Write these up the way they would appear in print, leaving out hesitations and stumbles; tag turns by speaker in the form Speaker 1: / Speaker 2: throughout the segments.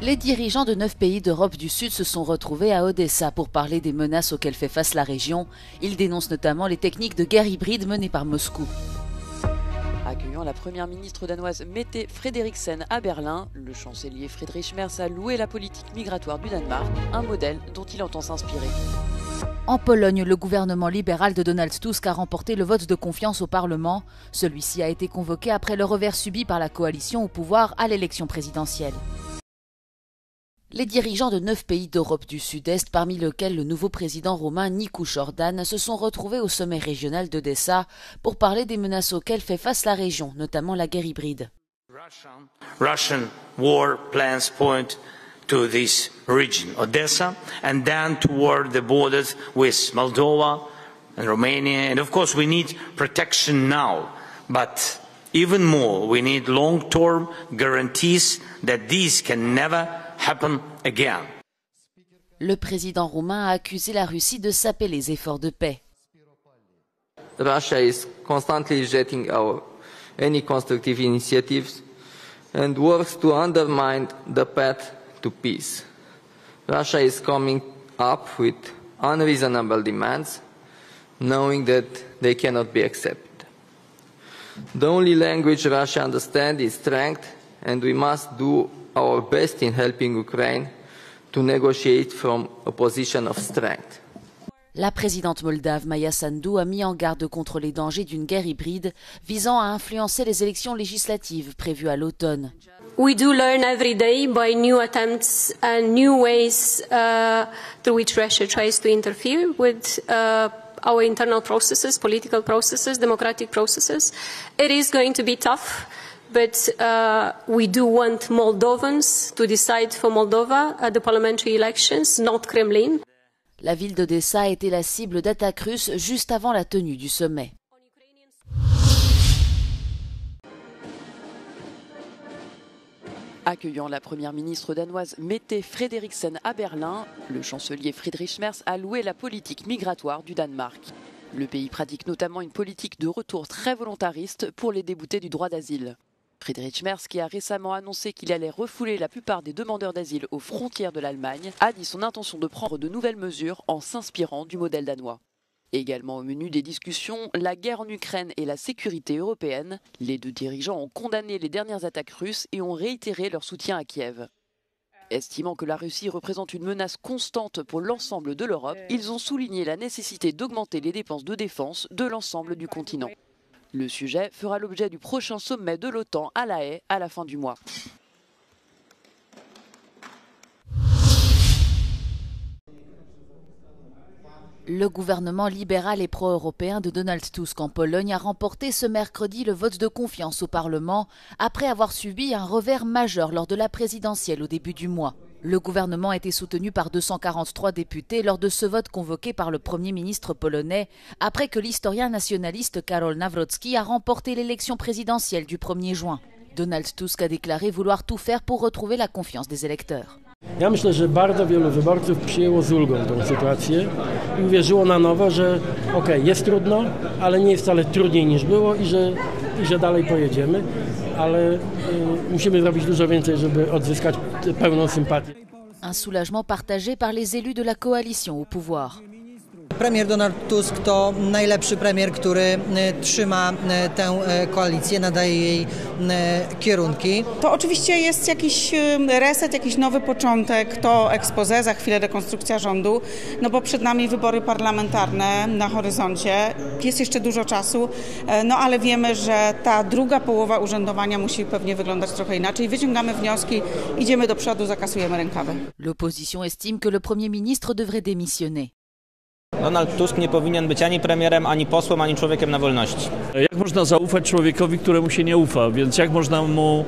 Speaker 1: Les dirigeants de 9 pays d'Europe du Sud se sont retrouvés à Odessa pour parler des menaces auxquelles fait face la région. Ils dénoncent notamment les techniques de guerre hybride menées par Moscou. Accueillant la première ministre danoise Mette Frederiksen à Berlin, le chancelier Friedrich Merz a loué la politique migratoire du Danemark, un modèle dont il entend s'inspirer. En Pologne, le gouvernement libéral de Donald Tusk a remporté le vote de confiance au Parlement. Celui-ci a été convoqué après le revers subi par la coalition au pouvoir à l'élection présidentielle. Les dirigeants de 9 pays d'Europe du Sud-Est, parmi lesquels le nouveau président roumain Nicu Jordan, se sont retrouvés au sommet régional d'Odessa pour parler des menaces auxquelles fait face la région, notamment la guerre hybride.
Speaker 2: Russian war plans point to this region, Odessa, and then toward the borders with Moldova and Romania. And of course we need protection now, but even more we need long-term guarantees that this can never happen again.
Speaker 1: Le président roumain a accusé la Russie de saper les efforts de paix.
Speaker 3: Russia is constantly rejecting any constructive initiatives and works to undermine the path to peace. Russia is coming up with unreasonable demands, knowing that they cannot be accepted. The only language Russia understands is strength, and we must do our best in helping Ukraine to negotiate from a position of strength.
Speaker 1: La présidente moldave Maia Sandu a mis en garde contre les dangers d'une guerre hybride visant à influencer les élections législatives prévues à l'automne.
Speaker 4: We do learn every day by new attempts and new ways through which Russia tries to interfere with our internal processes, political processes, democratic processes. It is going to be tough. But we do want Moldovans to decide for Moldova at the parliamentary elections, not Kremlin.
Speaker 1: La ville d'Odessa a été la cible d'attaques russes juste avant la tenue du sommet. Accueillant la première ministre danoise Mette Frederiksen à Berlin, le chancelier Friedrich Merz a loué la politique migratoire du Danemark. Le pays pratique notamment une politique de retour très volontariste pour les déboutés du droit d'asile. Friedrich Merz, qui a récemment annoncé qu'il allait refouler la plupart des demandeurs d'asile aux frontières de l'Allemagne, a dit son intention de prendre de nouvelles mesures en s'inspirant du modèle danois. Également au menu des discussions, la guerre en Ukraine et la sécurité européenne. Les deux dirigeants ont condamné les dernières attaques russes et ont réitéré leur soutien à Kiev. Estimant que la Russie représente une menace constante pour l'ensemble de l'Europe, ils ont souligné la nécessité d'augmenter les dépenses de défense de l'ensemble du continent. Le sujet fera l'objet du prochain sommet de l'OTAN à La Haye à la fin du mois. Le gouvernement libéral et pro-européen de Donald Tusk en Pologne a remporté ce mercredi le vote de confiance au Parlement après avoir subi un revers majeur lors de la présidentielle au début du mois. Le gouvernement a été soutenu par 243 députés lors de ce vote convoqué par le Premier ministre polonais après que l'historien nationaliste Karol Nawrocki a remporté l'élection présidentielle du 1er juin. Donald Tusk a déclaré vouloir tout faire pour retrouver la confiance des électeurs.
Speaker 5: Ja myślę, że bardzo wielu wyborców przyjęło z ulgą tę sytuację i uwierzyło na nowo, że jest trudno, ale nie jest wcale trudniej niż było i że dalej pojedziemy, ale musimy zrobić dużo więcej, żeby odzyskać pełną sympatię.
Speaker 1: Un soulagement partagé par les élus de la coalition au pouvoir.
Speaker 6: Premier Donald Tusk to najlepszy premier, który trzyma tę koalicję, nadaje jej kierunki.
Speaker 7: To oczywiście jest jakiś reset, jakiś nowy początek, to expose, za chwilę rekonstrukcja rządu, no bo przed nami wybory parlamentarne na horyzoncie, jest jeszcze dużo czasu, no ale wiemy, że ta druga połowa urzędowania musi pewnie wyglądać trochę inaczej. Wyciągamy wnioski, idziemy do przodu, zakasujemy rękawy.
Speaker 1: L'opposition estime que le Premier ministre devrait démissionner.
Speaker 8: Donald Tusk nie powinien być ani premierem, ani posłem, ani człowiekiem na wolności.
Speaker 5: Jak można zaufać człowiekowi, któremu się nie ufa? Więc jak można mu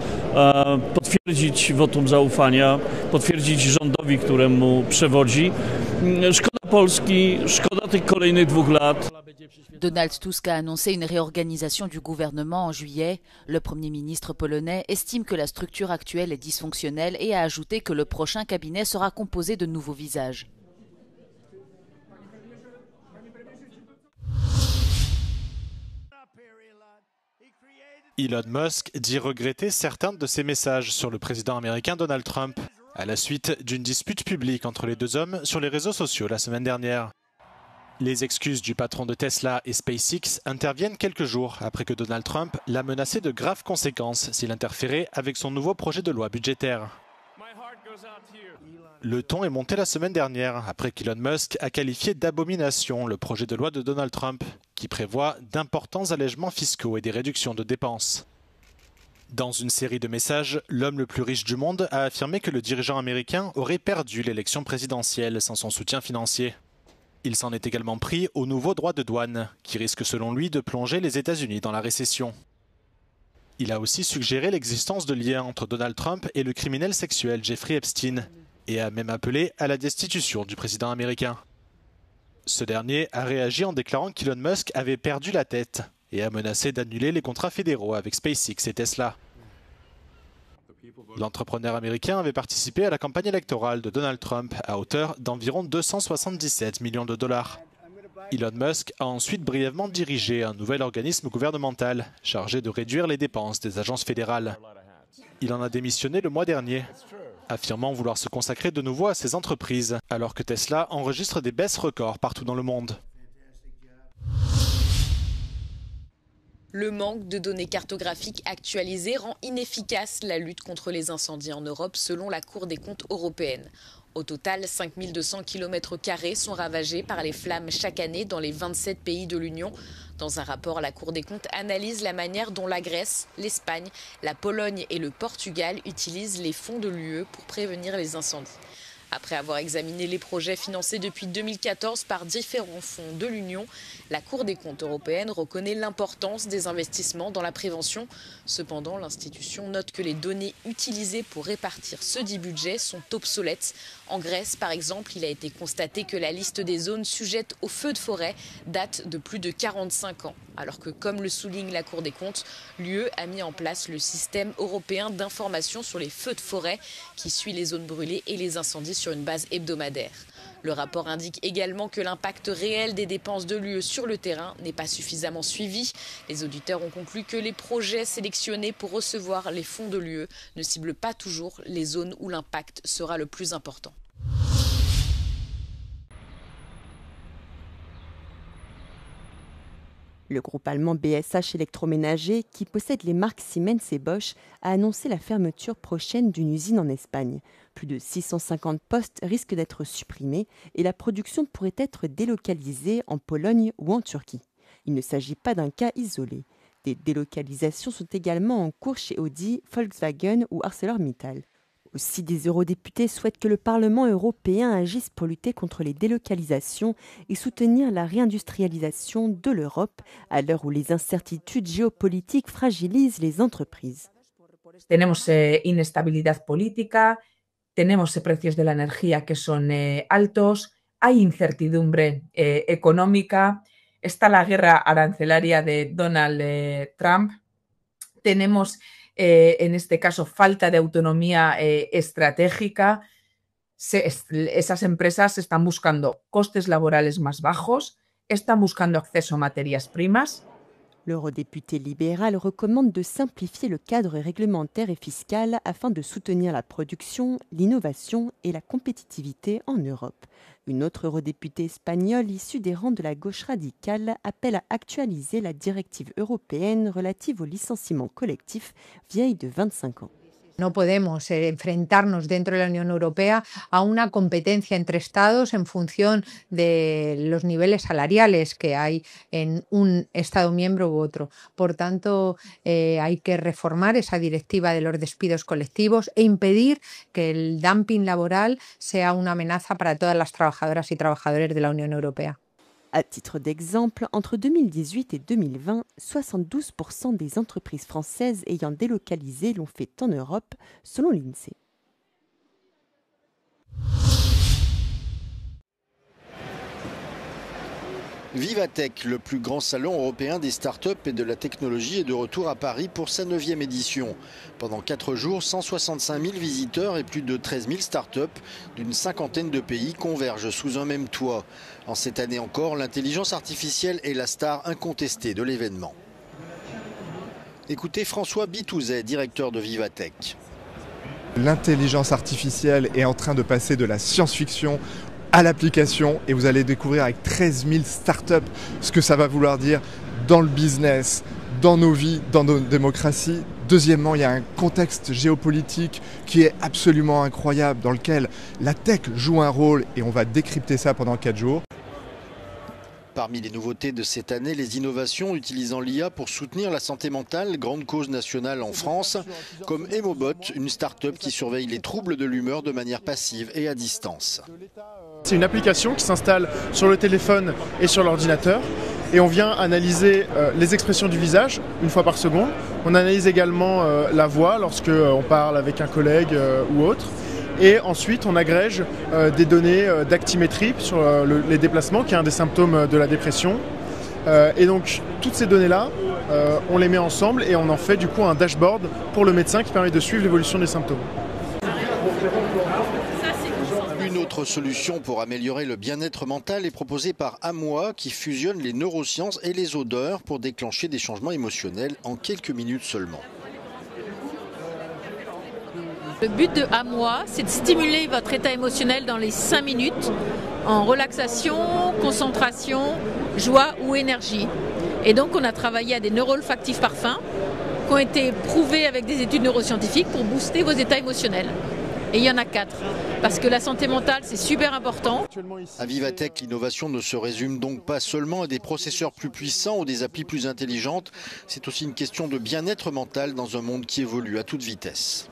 Speaker 5: potwierdzić wotum zaufania, potwierdzić rządowi, któremu przewodzi? Szkoda Polski, szkoda tych kolejnych 2 lat.
Speaker 1: Donald Tusk a annoncé une réorganisation du gouvernement en juillet. Le Premier ministre polonais estime que la structure actuelle est dysfonctionnelle et a ajouté que le prochain cabinet sera composé de nouveaux visages.
Speaker 9: Elon Musk dit regretter certains de ses messages sur le président américain Donald Trump. à la suite d'une dispute publique entre les deux hommes sur les réseaux sociaux la semaine dernière. Les excuses du patron de Tesla et SpaceX interviennent quelques jours après que Donald Trump l'a menacé de graves conséquences s'il interférait avec son nouveau projet de loi budgétaire. Le ton est monté la semaine dernière après qu'Elon Musk a qualifié d'abomination le projet de loi de Donald Trump qui prévoit d'importants allègements fiscaux et des réductions de dépenses. Dans une série de messages, l'homme le plus riche du monde a affirmé que le dirigeant américain aurait perdu l'élection présidentielle sans son soutien financier. Il s'en est également pris aux nouveaux droits de douane, qui risquent selon lui de plonger les États-Unis dans la récession. Il a aussi suggéré l'existence de liens entre Donald Trump et le criminel sexuel Jeffrey Epstein, et a même appelé à la destitution du président américain. Ce dernier a réagi en déclarant qu'Elon Musk avait perdu la tête et a menacé d'annuler les contrats fédéraux avec SpaceX et Tesla. L'entrepreneur américain avait participé à la campagne électorale de Donald Trump à hauteur d'environ 277 millions de dollars. Elon Musk a ensuite brièvement dirigé un nouvel organisme gouvernemental chargé de réduire les dépenses des agences fédérales. Il en a démissionné le mois dernier, affirmant vouloir se consacrer de nouveau à ses entreprises, alors que Tesla enregistre des baisses records partout dans le monde.
Speaker 10: Le manque de données cartographiques actualisées rend inefficace la lutte contre les incendies en Europe, selon la Cour des comptes européenne. Au total, 5200 km² sont ravagés par les flammes chaque année dans les 27 pays de l'Union. Dans un rapport, la Cour des comptes analyse la manière dont la Grèce, l'Espagne, la Pologne et le Portugal utilisent les fonds de l'UE pour prévenir les incendies. Après avoir examiné les projets financés depuis 2014 par différents fonds de l'Union, la Cour des comptes européenne reconnaît l'importance des investissements dans la prévention. Cependant, l'institution note que les données utilisées pour répartir ce dit budget sont obsolètes. En Grèce, par exemple, il a été constaté que la liste des zones sujettes aux feux de forêt date de plus de 45 ans. Alors que, comme le souligne la Cour des comptes, l'UE a mis en place le système européen d'information sur les feux de forêt qui suit les zones brûlées et les incendies sur une base hebdomadaire. Le rapport indique également que l'impact réel des dépenses de l'UE sur le terrain n'est pas suffisamment suivi. Les auditeurs ont conclu que les projets sélectionnés pour recevoir les fonds de l'UE ne ciblent pas toujours les zones où l'impact sera le plus important.
Speaker 11: Le groupe allemand BSH Électroménager, qui possède les marques Siemens et Bosch, a annoncé la fermeture prochaine d'une usine en Espagne. Plus de 650 postes risquent d'être supprimés et la production pourrait être délocalisée en Pologne ou en Turquie. Il ne s'agit pas d'un cas isolé. Des délocalisations sont également en cours chez Audi, Volkswagen ou ArcelorMittal. Aussi, des eurodéputés souhaitent que le Parlement européen agisse pour lutter contre les délocalisations et soutenir la réindustrialisation de l'Europe à l'heure où les incertitudes géopolitiques fragilisent les entreprises.
Speaker 12: Tenemos inestabilidad política, tenemos precios de la energía que son altos, hay incertidumbre económica, está la guerra arancelaria de Donald Trump, tenemos en este caso falta de autonomía estratégica. Esas empresas están buscando costes laborales más bajos, están buscando acceso a materias primas.
Speaker 11: L'eurodéputé libéral recommande de simplifier le cadre réglementaire et fiscal afin de soutenir la production, l'innovation et la compétitivité en Europe. Une autre eurodéputée espagnole issue des rangs de la gauche radicale appelle à actualiser la directive européenne relative au licenciement collectif vieille de 25 ans.
Speaker 13: No podemos enfrentarnos dentro de la Unión Europea a una competencia entre Estados en función de los niveles salariales que hay en un Estado miembro u otro. Por tanto, hay que reformar esa directiva de los despidos colectivos e impedir que el dumping laboral sea una amenaza para todas las trabajadoras y trabajadores de la Unión Europea.
Speaker 11: À titre d'exemple, entre 2018 et 2020, 72% des entreprises françaises ayant délocalisé l'ont fait en Europe, selon l'INSEE.
Speaker 14: Vivatech, le plus grand salon européen des startups et de la technologie, est de retour à Paris pour sa 9e édition. Pendant 4 jours, 165 000 visiteurs et plus de 13 000 startups d'une 50aine de pays convergent sous un même toit. En cette année encore, l'intelligence artificielle est la star incontestée de l'événement. Écoutez François Bitouzet, directeur de Vivatech.
Speaker 15: L'intelligence artificielle est en train de passer de la science-fiction à l'application et vous allez découvrir avec 13 000 startups ce que ça va vouloir dire dans le business, dans nos vies, dans nos démocraties. Deuxièmement, il y a un contexte géopolitique qui est absolument incroyable dans lequel la tech joue un rôle et on va décrypter ça pendant 4 jours.
Speaker 14: Parmi les nouveautés de cette année, les innovations utilisant l'IA pour soutenir la santé mentale, grande cause nationale en France, comme Emobot, une start-up qui surveille les troubles de l'humeur de manière passive et à distance.
Speaker 16: C'est une application qui s'installe sur le téléphone et sur l'ordinateur et on vient analyser les expressions du visage une fois par seconde. On analyse également la voix lorsque on parle avec un collègue ou autre. Et ensuite, on agrège des données d'actimétrie sur les déplacements, qui est un des symptômes de la dépression. Et donc, toutes ces données-là, on les met ensemble et on en fait du coup un dashboard pour le médecin qui permet de suivre l'évolution des symptômes.
Speaker 14: Une autre solution pour améliorer le bien-être mental est proposée par Amoa, qui fusionne les neurosciences et les odeurs pour déclencher des changements émotionnels en quelques minutes seulement.
Speaker 17: Le but de Amoa, c'est de stimuler votre état émotionnel dans les 5 minutes en relaxation, concentration, joie ou énergie. Et donc on a travaillé à des neuroolfactifs parfums qui ont été prouvés avec des études neuroscientifiques pour booster vos états émotionnels. Et il y en a 4, parce que la santé mentale c'est super important.
Speaker 14: À Vivatech, l'innovation ne se résume donc pas seulement à des processeurs plus puissants ou des applis plus intelligentes, c'est aussi une question de bien-être mental dans un monde qui évolue à toute vitesse.